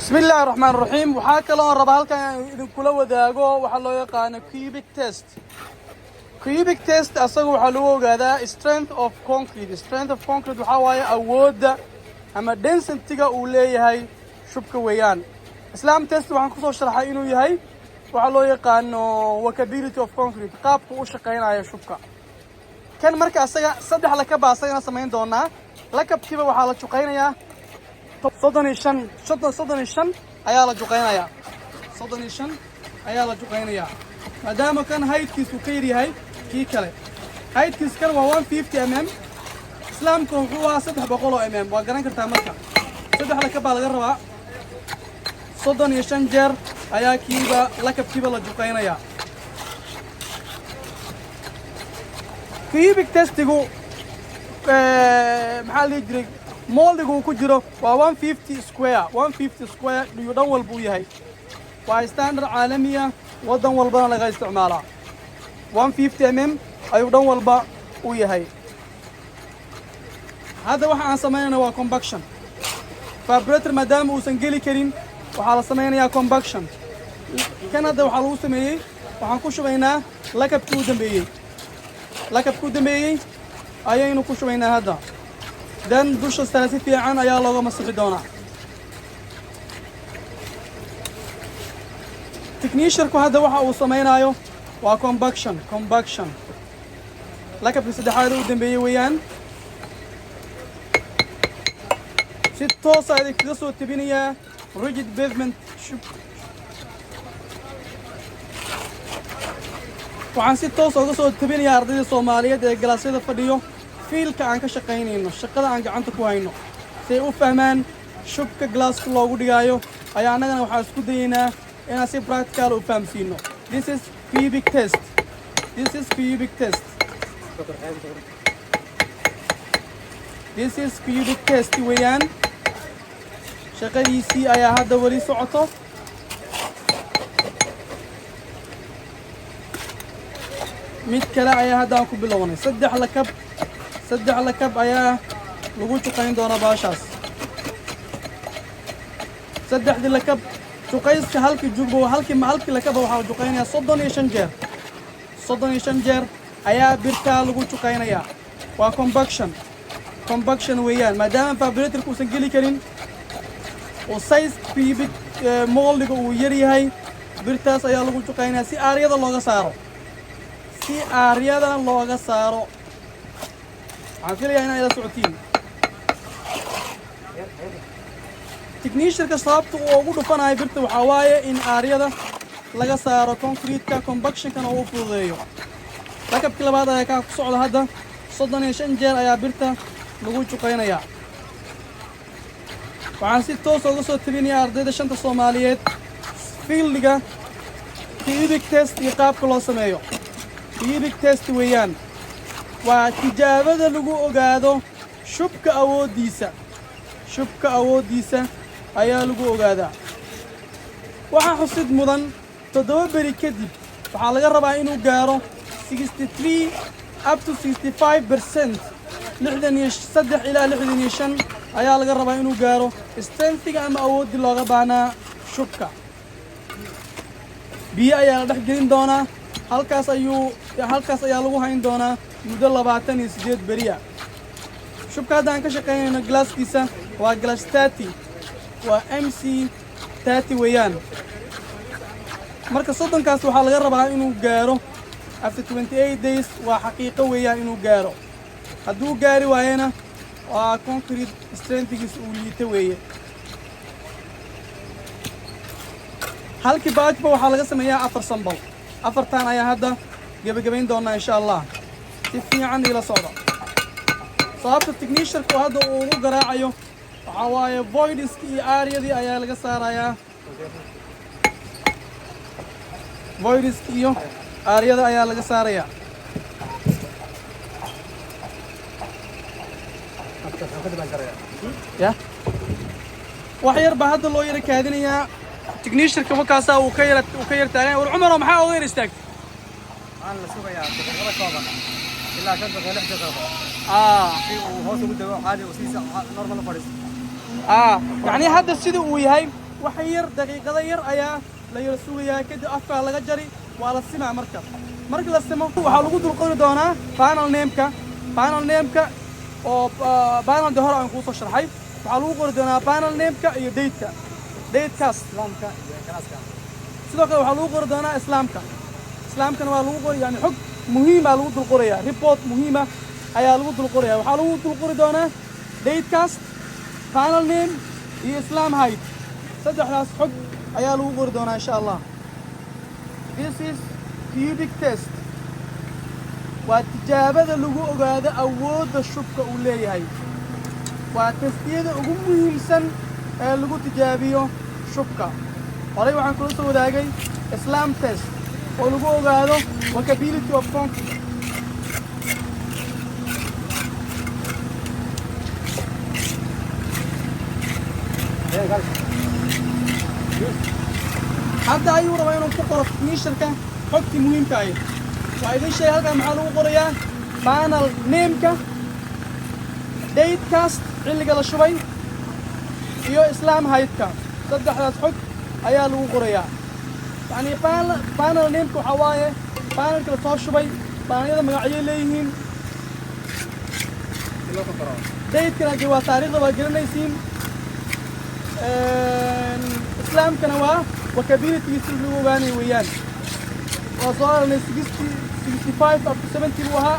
بسم الله الرحمن الرحيم وحاك الله رب هالكان كل وداقو وحلو يقان كيوبيك تيست. كيوبيك تيست أصله حلو هذا strength of concrete وحواي أود أما density أولي هاي شبك ويان. إسلام تيست وحن خصوص شرحه إنه هاي وحلو يقان وكبيرة of concrete قاب وشقين على شبكة. كان مركز صدق لك بعصينا سمين دونا لك بكيف وحالة شقين يا صدني شن ayaa la juqeynaya صدني شن ayaa la juqeynaya maadaama kan haydkiisu ka yar yahay kii kale haydkiis kan waa 150 mm islaamku wuxuu waa 300 mm waa garan kartaa marka saddex la ka baa laga rabaa 35 jeer ayaa kiiba lakabkiiba la juqeynaya cubic testigu maxaa la jiray moldigu ku jiro waa 150 square iyo dhan walba uu yahay waa standard caalamiya wadan walbana laga isticmaalaa 150 mm ayuu dhan walba uu yahay hadda waxa aan sameeynaa waa compaction vibrator maadaama uusan geli karin waxaa la sameynayaa compaction kan hadda waxaa lagu sameeyey waxaan ku shubaynaa lakabkii u dambeeyey ayaynu ku shubaynaa hadda dan dusha sare si fiican ayaa looga masixi doonaa technicianku hadda waxa uu samaynayo waa compaction lakabka saddexaad u dambeeyay weeyaan si toos ah kaga soo tabinayaa rigid pavement waxaan si toos uga soo tabinayaa ardayda Soomaaliyeed ee galaasyada fadhiyo fiilka aan ka shaqaynayno shaqada aan gacanta ku hayno si ay u fahmaan shubka glaaska loogu dhigayo ayaa anagana waxaan isku dayaynaa inaan si practical u fahamsiino this is cubic test weeyaan shaqadiisii ayaa hadda wali socoto mid kale ayaa hadda aan ku bilownay saddex lakab ayaa lagu juqayn doonaa baashaas saddexdii lakab juqayska halkii lakab waxaa la juqaynayaa 35 jeer ayaa birtaa lagu juqaynayaa waa compaction weeyaan maadaama vibratorka uusan geli karin oo size cubic moldiga uu yar yahay birtaas ayaa lagu juqaynayaa si aaryada looga saaro waxaan filayaa inay la socotiin technicianka sababta uu ugu dhufanayo birta waxaa waaye in aaryada laga saaro concrete-ka compactionkana uu fududeeyo lakabkii labaad ayaa kaa ku socda hadda 35 jeer ayaa birta lagu juqaynayaa waxaan si toos uga soo tabinayaa ardayda shanta Soomaaliyeed fiildiga cubic test iyo qaabka loo sameeyo cubic test weeyaan waa tijaabada lagu ogaado shubka awoodiisa ayaa lagu ogaadaa waxa xusid mudan 7 beri kadib waxaa laga rabaa inuu gaaro 63 up to 65% 63 ilaa 65 ayaa laga rabaa inuu gaaro strength-ga ama awoodii looga baahnaa shubka biyo ayaa la dhex gelin doonaa halkaas ayaa lagu hayn doonaa muddo 28 beriya shubka hadda aan ka shaqaynayno glaaskiisa waa glass 30 waa MC 30 weeyaan marka soddonkaas waxaa laga rabaa inuu gaaro after 28 days waa xaqiiqo weeyaan inuu gaaro hadduu gaari waayana waa concrete strength-giisa uu liita weeye halkii baajba waxaa laga sameeyaa 4 sambal afartan ayaa hadda gabagabayn doonaa insha Allah si fiican ila socda sababta technicianku hadda uu ugu garaacayo waxa waaye voidska iyo aaryadii ayaa laga saarayaa voidska iyo aaryada ayaa laga saarayaa ya wax yar baa hadda loo yara kaadinayaa technicianka markaasa uu ka yar taagan war Umar maxaa ugu yar istaagtay aan la sugayaa daqiiqada kooban ilaa 5 daqiiqo 6 daqiiqo hoos ugu dago caadi oo si normal fadhiis يعني هذا السيد وياي وحير دقيقة ير أيا لا يرسوي يا كده أفكار لقى جري ولا سمع مركب مركب السماء وحلو قدر القول دونا بانل نيمكا أو بانل دهور عن قوس الشرحي وحلو قدر دونا بانل نيمكا يديتكا ديت كاست sidoo kale waxaa lagu qori doonaa islaamkana waa lagu qori yani xog muhiim ah lagu dul qorayaa report muhiim ah ayaa lagu dul qorayaa waxaa lagu dul qori doonaa datecast final name iyo islam height saddexdaas xog ayaa lagu qori doonaa insha allah this is cubic test waa tijaabada lagu ogaado awoodda shubka uu leeyahay waa testiyada ugu muhiimsan ee lagu tijaabiyo shubka horey waxaan kula soo wadaagay islam test oo lagu ogaado workability of concrete hadda ayuu rabaa inuu ku qoro finisherka xogtii muhiimka ahayd waa idin sheegay halkan maxaa lagu qorayaa panel nameka datecast xilliga la shubay iyo islam heightka saddexdaas xog ayaa lagu qorayaa yani panel nameka waxaa waaye panelka la soo shubay panelyada magacyay leeyihiin datekana dee waa taariikhda waa gelinaysiin islaamkana waa workabilitygiisa lagu ogaanay weeyaan waa soo aragnay 65 up to 70 buu ahaa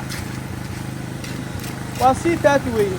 waa c30 weeye